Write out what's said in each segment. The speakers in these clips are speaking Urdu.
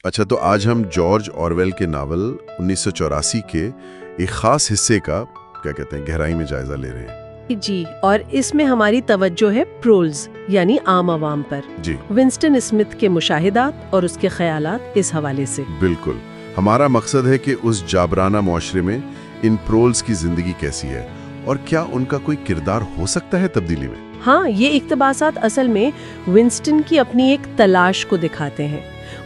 اچھا، تو آج ہم جارج آرویل کے ناول 1984 کے ایک خاص حصے کا کیا کہتے ہیں گہرائی میں جائزہ لے رہے ہیں۔ جی، اور اس میں ہماری توجہ ہے پرولز یعنی عام عوام پر۔ جی ونسٹن اسمتھ کے مشاہدات اور اس کے خیالات اس حوالے سے۔ بالکل، ہمارا مقصد ہے کہ اس جابرانہ معاشرے میں ان پرولز کی زندگی کیسی ہے اور کیا ان کا کوئی کردار ہو سکتا ہے تبدیلی میں۔ ہاں، یہ اقتباسات اصل میں ونسٹن کی اپنی ایک تلاش کو دکھاتے ہیں۔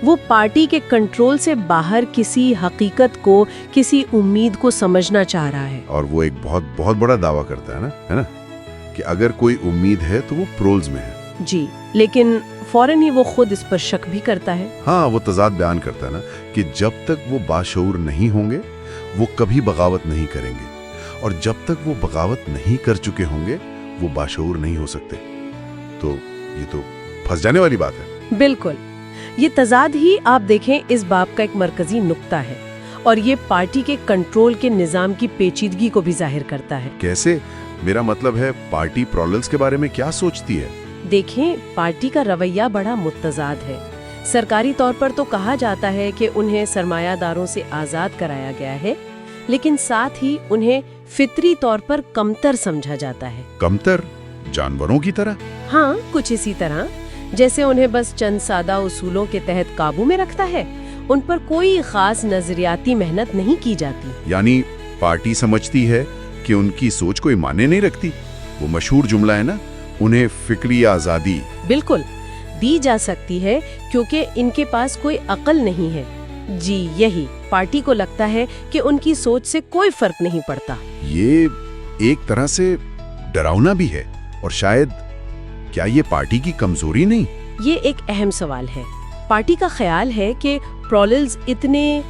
وہ پارٹی کے کنٹرول سے باہر کسی حقیقت کو، کسی امید کو سمجھنا چاہ رہا ہے۔ اور وہ ایک بہت بڑا دعویٰ کرتا ہے نا کہ اگر کوئی امید ہے تو وہ پرولز میں ہے۔ جی، لیکن فوراً ہی وہ خود اس پر شک بھی کرتا ہے۔ ہاں، وہ تضاد بیان کرتا ہے نا کہ جب تک وہ باشعور نہیں ہوں گے وہ کبھی بغاوت نہیں کریں گے، اور جب تک وہ بغاوت نہیں کر چکے ہوں گے وہ باشعور نہیں ہو سکتے۔ تو یہ تو پھنس جانے والی بات ہے۔ بالکل، یہ تضاد ہی آپ دیکھیں اس باب کا ایک مرکزی نقطہ ہے، اور یہ پارٹی کے کنٹرول کے نظام کی پیچیدگی کو بھی ظاہر کرتا ہے۔ کیسے؟ میرا مطلب ہے پارٹی پرولز کے بارے میں کیا سوچتی ہے؟ دیکھیں، پارٹی کا رویہ بڑا متضاد ہے۔ سرکاری طور پر تو کہا جاتا ہے کہ انہیں سرمایہ داروں سے آزاد کرایا گیا ہے، لیکن ساتھ ہی انہیں فطری طور پر کمتر سمجھا جاتا ہے۔ کمتر؟ جانوروں کی طرح؟ ہاں، کچھ اسی طرح، جیسے انہیں بس چند سادہ اصولوں کے تحت قابو میں رکھتا ہے، ان پر کوئی خاص نظریاتی محنت نہیں کی جاتی۔ یعنی پارٹی سمجھتی ہے کہ ان کی سوچ کوئی معنی نہیں رکھتی۔ وہ مشہور جملہ ہے نا، انہیں فکری آزادی بالکل دی جا سکتی ہے کیونکہ ان کے پاس کوئی عقل نہیں ہے۔ جی، یہی پارٹی کو لگتا ہے کہ ان کی سوچ سے کوئی فرق نہیں پڑتا۔ یہ ایک طرح سے ڈراؤنا بھی ہے، اور شاید کیا یہ پارٹی کی کمزوری نہیں؟ یہ ایک اہم سوال ہے۔ پارٹی کا خیال ہے کہ پرولز اتنے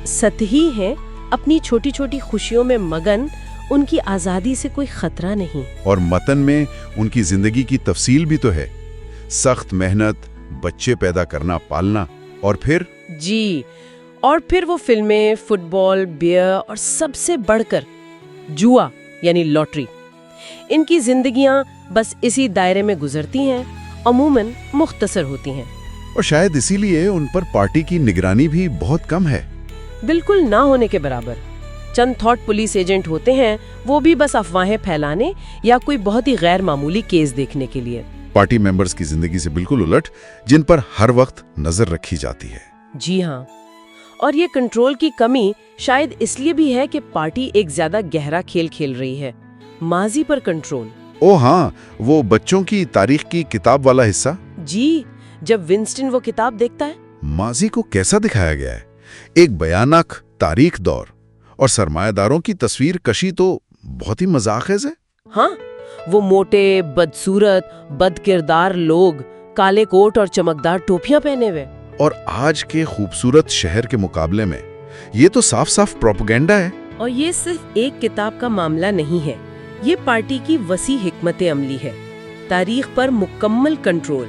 سطحی ہیں، اپنی چھوٹی چھوٹی خوشیوں میں مگن، ان کی آزادی سے کوئی خطرہ نہیں۔ اور متن میں ان کی زندگی کی تفصیل بھی تو ہے، سخت محنت، بچے پیدا کرنا پالنا، اور پھر جی، اور پھر وہ فلمیں، فٹ بال، بیئر، اور سب سے بڑھ کر جوا یعنی لاٹری۔ ان کی زندگیاں بس اسی دائرے میں گزرتی ہیں، عموماً مختصر ہوتی ہیں۔ اور شاید اسی لیے ان پر پارٹی کی نگرانی بھی بہت کم ہے۔ بالکل نہ ہونے کے برابر۔ چند تھاٹ پولیس ایجنٹ ہوتے ہیں، وہ بھی بس افواہیں پھیلانے یا کوئی بہت ہی غیر معمولی کیس دیکھنے کے لیے۔ پارٹی ممبرز کی زندگی سے بالکل الٹ، جن پر ہر وقت نظر رکھی جاتی ہے۔ جی ہاں، اور یہ کنٹرول کی کمی شاید اس لیے بھی ہے کہ پارٹی ایک زیادہ گہرا کھیل کھیل رہی ہے، ماضی پر کنٹرول۔ او ہاں، وہ بچوں کی تاریخ کی کتاب والا حصہ۔ جی، جب ونسٹن وہ کتاب دیکھتا ہے، ماضی کو کیسا دکھایا گیا ہے؟ ایک بیانک تاریخ دور، اور سرمایہ داروں کی تصویر کشی تو بہت ہی مزاخیز ہے۔ ہاں، وہ موٹے، بدصورت، بد کردار لوگ، کالے کوٹ اور چمکدار ٹوپیاں پہنے ہوئے۔ اور آج کے خوبصورت شہر کے مقابلے میں یہ تو صاف صاف پروپیگنڈا ہے۔ اور یہ صرف ایک کتاب کا معاملہ نہیں ہے، یہ پارٹی کی وسیع حکمت عملی ہے۔ تاریخ پر مکمل کنٹرول،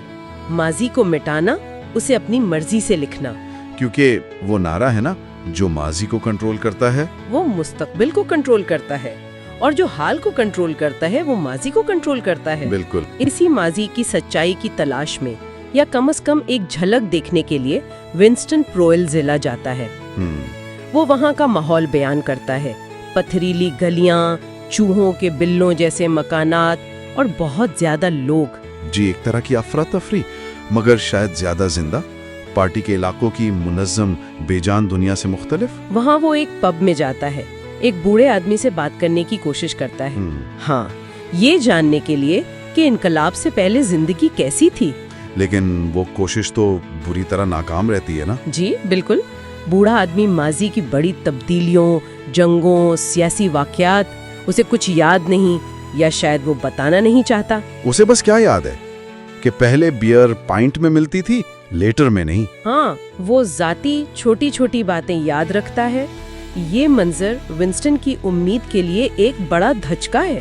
ماضی کو مٹانا، اسے اپنی مرضی سے لکھنا۔ کیونکہ وہ نعرہ ہے نا، جو ماضی کو کنٹرول کرتا ہے وہ مستقبل کو کنٹرول کرتا ہے، اور جو حال کو کنٹرول کرتا ہے وہ ماضی کو کنٹرول کرتا ہے۔ بالکل۔ اسی ماضی کی سچائی کی تلاش میں، یا کم از کم ایک جھلک دیکھنے کے لیے ونسٹن پرول ضلع جاتا ہے۔ وہ وہاں کا ماحول بیان کرتا ہے، پتھریلی گلیاں، چوہوں کے بلوں جیسے مکانات، اور بہت زیادہ لوگ۔ جی، ایک طرح کی افراتفری، مگر شاید زیادہ زندہ، پارٹی کے علاقوں کی منظم بے جان دنیا سے مختلف۔ وہاں وہ ایک پب میں جاتا ہے، ایک بوڑھے آدمی سے بات کرنے کی کوشش کرتا ہے، ہاں، یہ جاننے کے لیے کہ انقلاب سے پہلے زندگی کیسی تھی۔ لیکن وہ کوشش تو بری طرح ناکام رہتی ہے نا۔ جی بالکل، بوڑھا آدمی ماضی کی بڑی تبدیلیوں، جنگوں، سیاسی واقعات اسے کچھ یاد نہیں، یا شاید وہ بتانا نہیں چاہتا۔ اسے بس کیا یاد ہے کہ پہلے بیئر پائنٹ میں ملتی تھی، لیٹر میں نہیں۔ ہاں، وہ ذاتی چھوٹی چھوٹی باتیں یاد رکھتا ہے۔ یہ منظر ونسٹن کی امید کے لیے ایک بڑا دھچکا ہے۔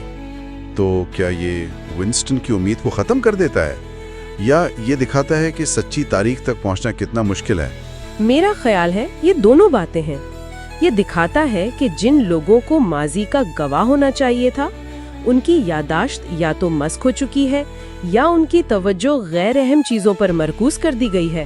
تو کیا یہ ونسٹن کی امید کو ختم کر دیتا ہے، یا یہ دکھاتا ہے کہ سچی تاریخ تک پہنچنا کتنا مشکل ہے؟ میرا خیال ہے یہ دونوں باتیں ہیں۔ یہ دکھاتا ہے کہ جن لوگوں کو ماضی کا گواہ ہونا چاہیے تھا، ان کی یادداشت یا تو مسخ ہو چکی ہے، یا ان کی توجہ غیر اہم چیزوں پر مرکوز کر دی گئی ہے۔